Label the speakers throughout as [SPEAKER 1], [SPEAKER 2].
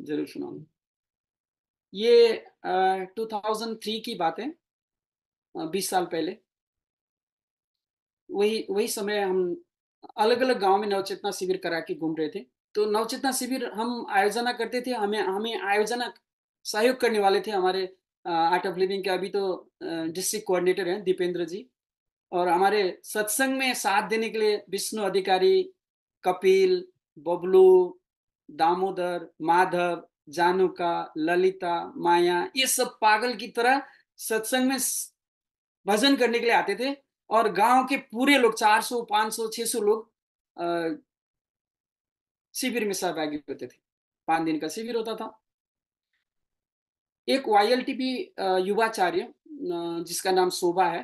[SPEAKER 1] ज़रूर सुनाऊँगा। ये 2003 की बात है, 20 साल पहले। वही वही समय हम अलग-अलग गाँव में नवचेतना शिविर करा के घूम रहे थे। तो नवचेतना शिविर हम आयोजना करते थे, हमें हमें आयोजना सहयोग करने वाले थे हमारे आर्ट ऑफ लिविंग के अभी तो डिस्ट्रिक्ट कोऑर्डिनेटर हैं दीपेंद्र जी। और हमारे सत्संग में साथ देने के लिए विष्णु अधिकारी, कपिल, बबलू, दामोदर, माधव, जानुका, ललिता, माया, ये सब पागल की तरह सत्संग में भजन करने के लिए आते थे। और गांव के पूरे लोग 400, 500, 600 लोग अ, शिविर में सहभागी होते थे। 5 दिन का शिविर होता था। एक वाईएलटीपी युवाचार्य जिसका नाम शोभा है,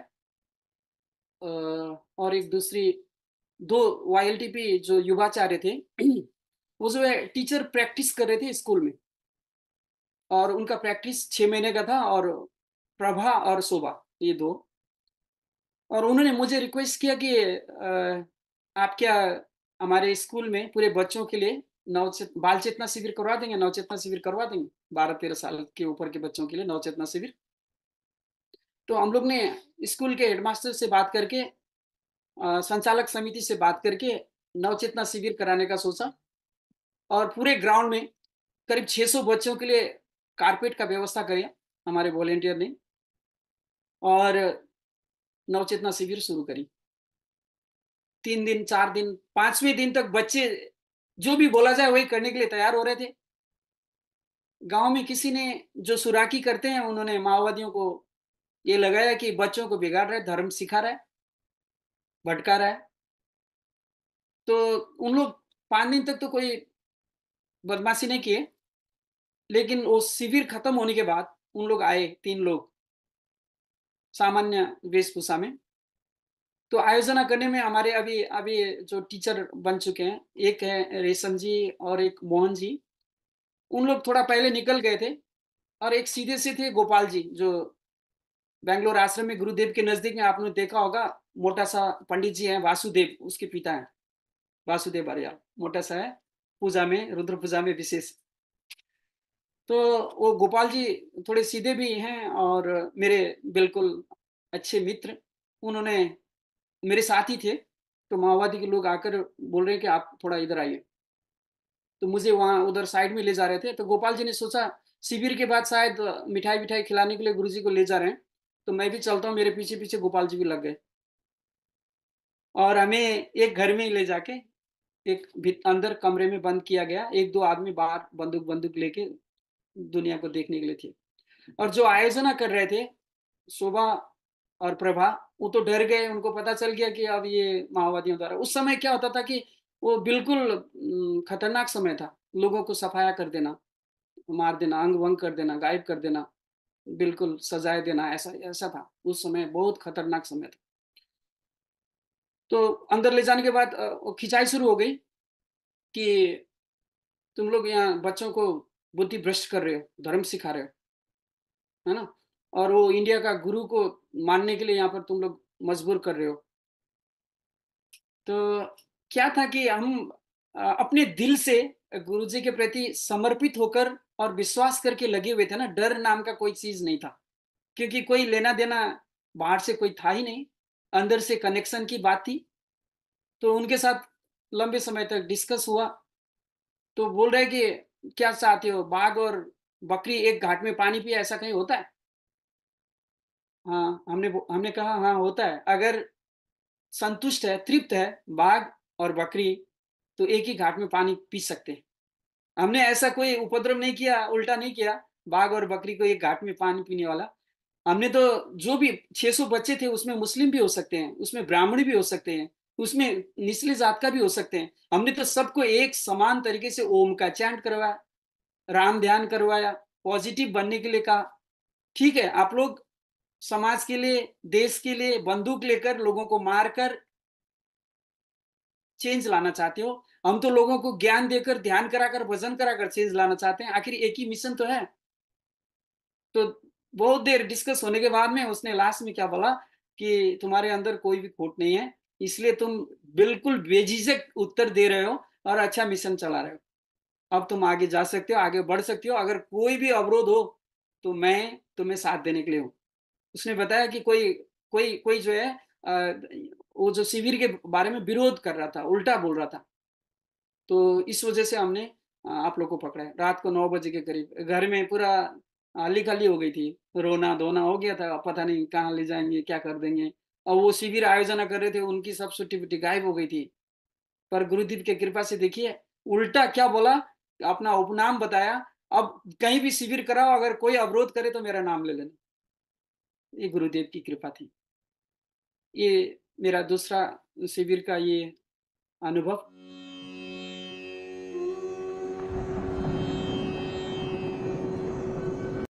[SPEAKER 1] अ, और एक दूसरी 2 वाईएलटीपी जो युवाचार्य थे, वो जो है टीचर प्रैक्टिस कर रहे थे स्कूल में। और उनका प्रैक्टिस 6 महीने का था। और प्रभा और शोभा, ये 2। और उन्होंने मुझे रिक्वेस्ट किया कि आप क्या हमारे स्कूल में पूरे बच्चों के लिए बाल चेतना शिविर करवा देंगे, नवचेतना शिविर करवा देंगे, 12-13 साल के ऊपर के बच्चों के लिए नवचेतना शिविर। तो हम लोग ने स्कूल के हेडमास्टर से बात करके, संचालक समिति से बात करके नवचेतना शिविर कराने का सोचा। और पूरे ग्राउंड में करीब 600 बच्चों के लिए कारपेट का व्यवस्था किया हमारे वॉलेंटियर ने। और नवचेतना शिविर शुरू करी। 3 दिन, 4 दिन, 5वें दिन तक बच्चे जो भी बोला जाए वही करने के लिए तैयार हो रहे थे। गाँव में किसी ने, जो सुराकी करते हैं, उन्होंने माओवादियों को ये लगाया कि बच्चों को बिगाड़ रहा है, धर्म सिखा रहा है, भटका रहा है। तो उन लोग 5 दिन तक तो कोई बदमाशी नहीं किए, लेकिन वो शिविर खत्म होने के बाद उन लोग आए, 3 लोग, सामान्य वेशभूषा में। तो आयोजना करने में हमारे अभी अभी जो टीचर बन चुके हैं, एक है रेशम जी और एक मोहन जी। उन लोग थोड़ा पहले निकल गए थे। और एक सीधे से थे गोपाल जी, जो बैंगलोर आश्रम में गुरुदेव के नजदीक में आपने देखा होगा, मोटा सा पंडित जी हैं, वासुदेव उसके पिता हैं, वासुदेव आर्य, मोटा सा है, पूजा में, रुद्र पूजा में विशेष। तो वो गोपाल जी थोड़े सीधे भी हैं और मेरे बिल्कुल अच्छे मित्र। उन्होंने, मेरे साथ ही थे। तो माओवादी के लोग आकर बोल रहे हैं कि आप थोड़ा इधर आइए। तो मुझे वहाँ उधर साइड में ले जा रहे थे। तो गोपाल जी ने सोचा शिविर के बाद शायद मिठाई-विठाई खिलाने के लिए गुरुजी को ले जा रहे हैं, तो मैं भी चलता हूँ। मेरे पीछे-पीछे गोपाल जी भी लग गए और हमें एक घर में ही ले जाके एक अंदर कमरे में बंद किया गया। 1-2 आदमी बाहर बंदूक-वंदूक लेके दुनिया को देखने के लिए थे। और जो आयोजना कर रहे थे, शोभा और प्रभा, वो तो डर गए। उनको पता चल गया कि अब ये माओवादियों द्वारा, उस समय क्या होता था कि वो बिल्कुल खतरनाक समय था। लोगों को सफाया कर देना, मार देना, अंग-वंग कर देना, गायब कर देना, बिल्कुल सजाए देना, ऐसा ऐसा था। उस समय बहुत खतरनाक समय था। तो अंदर ले जाने के बाद वो खिंचाई शुरू हो गई कि तुम लोग यहाँ बच्चों को बुद्धि भ्रष्ट कर रहे हो, धर्म सिखा रहे हो, है ना? और वो इंडिया का गुरु को मानने के लिए यहाँ पर तुम लोग मजबूर कर रहे हो। तो क्या था कि हम अपने दिल से गुरुजी के प्रति समर्पित होकर और विश्वास करके लगे हुए थे ना, डर नाम का कोई चीज़ नहीं था। क्योंकि कोई लेना-देना बाहर से कोई था ही नहीं, अंदर से कनेक्शन की बात थी। तो उनके साथ लंबे समय तक डिस्कस हुआ। तो बोल रहे हैं कि क्या चाहते हो? बाघ और बकरी एक घाट में पानी पिए, ऐसा कहीं होता है? हाँ, हमने कहा हाँ, होता है। अगर संतुष्ट है, तृप्त है बाघ और बकरी, तो एक ही घाट में पानी पी सकते हैं। हमने ऐसा कोई उपद्रव नहीं किया, उल्टा नहीं किया, बाघ और बकरी को एक घाट में पानी पीने वाला। हमने तो, जो भी 600 बच्चे थे उसमें मुस्लिम भी हो सकते हैं, उसमें ब्राह्मण भी हो सकते हैं, उसमें निचली जात का भी हो सकते हैं। हमने तो सबको एक समान तरीके से ओम का चैंट करवाया, राम ध्यान करवाया, पॉजिटिव बनने के लिए कहा। ठीक है, आप लोग समाज के लिए, देश के लिए बंदूक लेकर लोगों को मारकर चेंज लाना चाहते हो। हम तो लोगों को ज्ञान देकर, ध्यान कराकर, भजन कराकर चेंज लाना चाहते हैं। आखिर एक ही मिशन तो है। तो बहुत देर डिस्कस होने के बाद में उसने लास्ट में क्या बोला कि तुम्हारे अंदर कोई भी खोट नहीं है, इसलिए तुम बिल्कुल बेझिझक उत्तर दे रहे हो और अच्छा मिशन चला रहे हो। अब तुम आगे जा सकते हो, आगे बढ़ सकते हो, अगर कोई भी अवरोध हो, तो मैं तुम्हें साथ देने के लिए हूँ। उसने बताया कि कोई कोई कोई जो है अ, वो जो शिविर के बारे में विरोध कर रहा था, उल्टा बोल रहा था। तो इस वजह से हमने आप लोग को पकड़ा है। रात को 9 बजे के करीब घर में पूरा अली-गली हो गई थी। रोना-धोना हो गया था, अब पता नहीं कहाँ ले जाएँगे, क्या कर देंगे। और वो शिविर आयोजना कर रहे थे, उनकी सब छुट्टी-वुट्टी गायब हो गई थी। पर गुरुदेव की कृपा से देखिए, उल्टा क्या बोला, अपना उपनाम बताया, अब कहीं भी शिविर कराओ, अगर कोई अवरोध करे तो मेरा नाम ले लेना। ये गुरुदेव की कृपा थी। ये मेरा दूसरा शिविर का ये अनुभव।